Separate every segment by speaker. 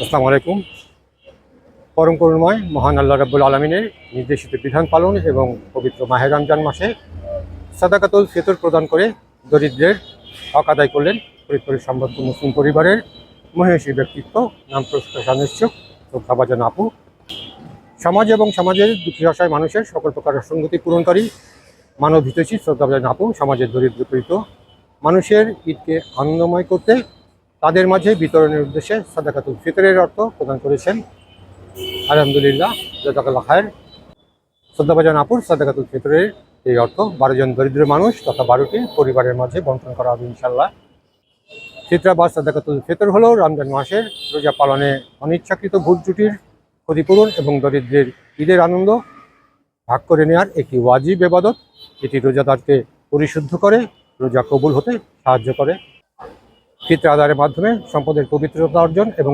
Speaker 1: আসসালামু আলাইকুম। পরম করুণাময় মহান আল্লাহ রাব্বুল আলামিনের নির্দেশিত বিধান পালন এবং পবিত্র মাহে রমজান মাসে সাদাকাতুল ফিতর প্রদান করে দরিদ্রের হক আদায় করলেন ফরিদপুরের সম্ভ্রান্ত মুসলিম পরিবারের মহিষী ব্যক্তিত্ব, নাম প্রশংসা নিশ্চক শ্রদ্ধাভাজন আপু। সমাজ এবং সমাজের দুঃখী অসহায় মানুষের সকল প্রকার সঙ্গতি পূরণকারী মানব হিতৈষী শ্রদ্ধাভাজন আপু সমাজের দরিদ্র পীড়িত মানুষের ঈদকে আনন্দময় করতে তাদের মাঝে বিতরণের উদ্দেশ্যে সাদাকাতুল ফিতরের অর্থ প্রদান করেছেন। আলহামদুলিল্লাহ, জাযাকাল্লাহ খায়ের। শ্রদ্ধাভাজন আপুর সাদাকাতুল ফিতরের এই অর্থ 12 জন দরিদ্র মানুষ তথা 12টি পরিবারের মাঝে বন্টন করা হবে ইনশাল্লাহ। ফিতরা বা সাদাকাতুল ফিতর হলো রমজান মাসের রোজা পালনে অনিচ্ছাকৃত ভুল ত্রুটির ক্ষতিপূরণ এবং দরিদ্রের ঈদের আনন্দ ভাগ করে নেওয়ার একটি ওয়াজিব ইবাদত। এটি রোজাদারকে পরিশুদ্ধ করে, রোজা কবুল হতে সাহায্য করে। ফিতরা আদায়ের মাধ্যমে সম্পদের পবিত্রতা অর্জন এবং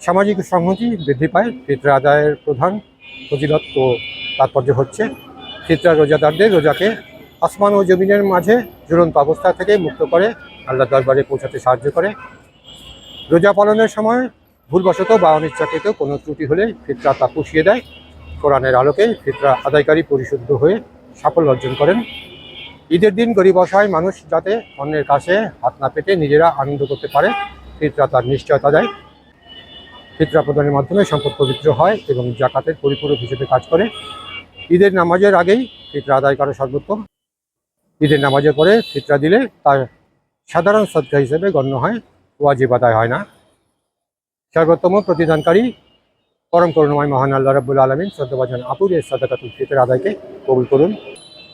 Speaker 1: সামাজিক সংহতি বৃদ্ধি পায়। ফিতরা আদায়ের প্রধান ফজিলত ও তাৎপর্য হচ্ছে, ফিতরা রোজাদারদের রোজাকে আসমান ও জমিনের মাঝে ঝুলন্ত অবস্থা থেকে মুক্ত করে আল্লাহর দরবারে পৌঁছাতে সাহায্য করে। রোজা পালনের সময় ভুলবশত বা অনিচ্ছাকৃত কোনো ত্রুটি হলে ফিতরা তা পুষিয়ে দেয়। কোরআনের আলোকে ফিতরা আদায়কারী পরিশুদ্ধ হয়ে সাফল্য অর্জন করেন। ঈদের দিন গরিব অসহায় মানুষ যাতে অন্যের কাছে হাত না পেতে নিজেরা আনন্দ করতে পারে, ফিতরা তার নিশ্চয়তা দেয়। ফিতরা প্রদানের মাধ্যমে সম্পদ পবিত্র হয় এবং জাকাতের পরিপূরক হিসেবে কাজ করে। ঈদের নামাজের আগেই ফিতরা আদায় করা সর্বোত্তম। ঈদের নামাজের পরে ফিতরা দিলে তার সাধারণ সদকা হিসেবে গণ্য হয়, ওয়াজিব আদায় হয় না। সর্বোত্তম প্রতিদানকারী পরম করুণাময় মহান আল্লাহ রাব্বুল আলামিন শ্রদ্ধাভাজন আপুর এই সাদাকাতুল ফিতর আদায়কে কবুল করুন।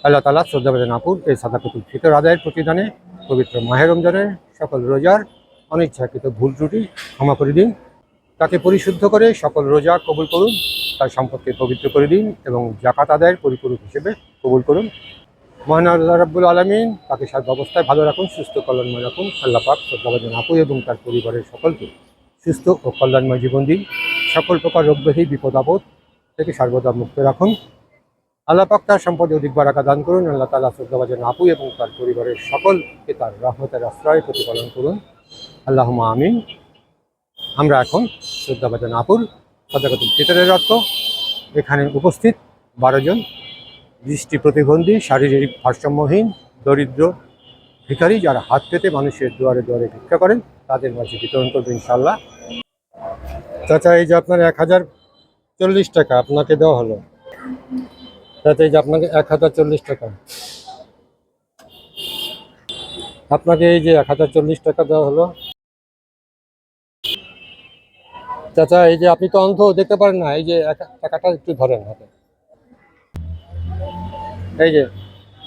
Speaker 1: আল্লাহ তাআলা শ্রদ্ধাভাজন আপুর এই সাদাকাতুল ফিতর আদায়ের প্রতিদানে পবিত্র মাহে রমজানের সকল রোজার অনিচ্ছাকৃত ভুল ত্রুটি ক্ষমা করে দিন, তাকে পরিশুদ্ধ করে সকল রোজা কবুল করুন, তার সম্পদকে পবিত্র করে দিন এবং জাকাত আদায়ের পরিপূরক হিসেবে কবুল করুন। মহান আল্লাহ রাব্বুল আলামিন তাকে সর্বাবস্থায় ভালো রাখুন, সুস্থ কল্যাণময় রাখুন। আল্লাহ পাক শ্রদ্ধাভাজন আপু এবং তার পরিবারের সকলকে সুস্থ ও কল্যাণময় জীবন দিন। সকল প্রকার রোগ ব্যাধি বিপদ আপদ থেকে সর্বদা মুক্ত রাখুন। আল্লাহ পাক তার সম্পদে অধিক বারাকা দান করুন। আল্লাহ তাআলা শ্রদ্ধাভাজন আপু এবং তার পরিবারের সকলকে তার রহমতের আশ্রয় প্রতিপালন করুন। আল্লাহুম্মা আমিন। আমরা এখন শ্রদ্ধাভাজন আপুর সাদাকাতুল ফিতরের অর্থ এখানে উপস্থিত 12 জন দৃষ্টি প্রতিবন্ধী, শারীরিক ভারসাম্যহীন, দরিদ্র ভিখারি যারা হাত পেতে মানুষের দুয়ারে দুয়ারে ভিক্ষা করেন তাদের মাঝে বিতরণ করবে ইনশাআল্লাহ। চাচা, এই যে আপনার 1040 টাকা আপনাকে দেওয়া হলো। চাচা, এই যে আপনাকে 1040 টাকা, আপনাকে এই যে 1040 টাকা দেওয়া হলো। চাচা, এই যে আপনি তো অন্ধ, দেখতে পারেন না, এই যে টাকাটা একটু ধরেন হাতে। এই যে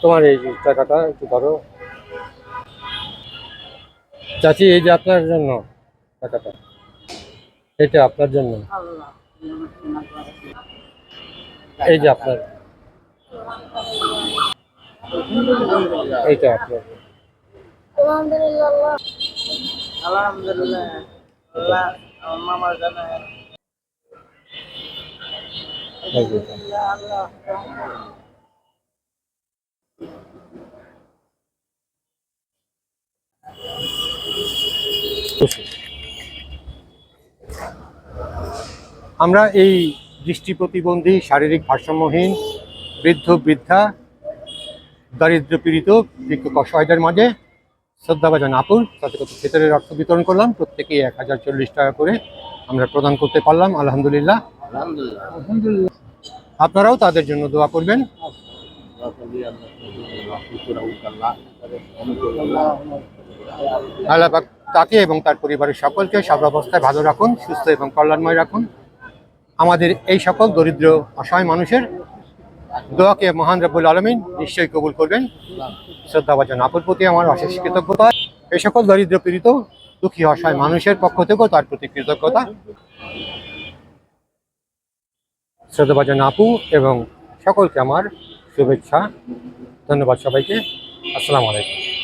Speaker 1: তোমার এই যে টাকাটা একটু ধরো। চাচি, এই যে আপনার জন্য টাকাটা, এটা আপনার জন্য। এই যে আপনার, এইটা আপনার।
Speaker 2: আলহামদুলিল্লাহ, আলহামদুলিল্লাহ। আল্লাহ আমার মামার জানা
Speaker 1: এই যে।
Speaker 2: আল্লাহ।
Speaker 1: আমরা এই দৃষ্টি প্রতিবন্ধী, শারীরিক ভারসাম্যহীন, বৃদ্ধ বৃদ্ধা, দারিদ্র পীড়িত ভিক্ষুক অসহায়দের মাঝে শ্রদ্ধাভাজন আপুর সাদাকাতুল ফিতরের অর্থ বিতরণ করলাম। প্রত্যেকেই 1040 টাকা করে আমরা প্রদান করতে পারলাম, আলহামদুলিল্লাহ।
Speaker 2: আলহামদুলিল্লাহ।
Speaker 1: আপনারাও তাদের জন্য দোয়া করবেন। আল্লাহ পাক তাকে এবং তার পরিবারের সকলকে সর্বাবস্থায় ভালো রাখুন, সুস্থ এবং কল্যাণময় রাখুন। আমাদের এই সকল দরিদ্র অসহায় মানুষের দোয়াকে মহান রব্বুল আলামিন নিশ্চয়ই কবুল করবেন। শ্রদ্ধাভাজন আপুর প্রতি আমার অশেষ কৃতজ্ঞতা। এই সকল দরিদ্র পীড়িত দুঃখী অসহায় মানুষের পক্ষ থেকেও তার প্রতি কৃতজ্ঞতা। শ্রদ্ধাভাজন আপু এবং সকলকে আমার শুভেচ্ছা, ধন্যবাদ সবাইকে। আসসালামু আলাইকুম।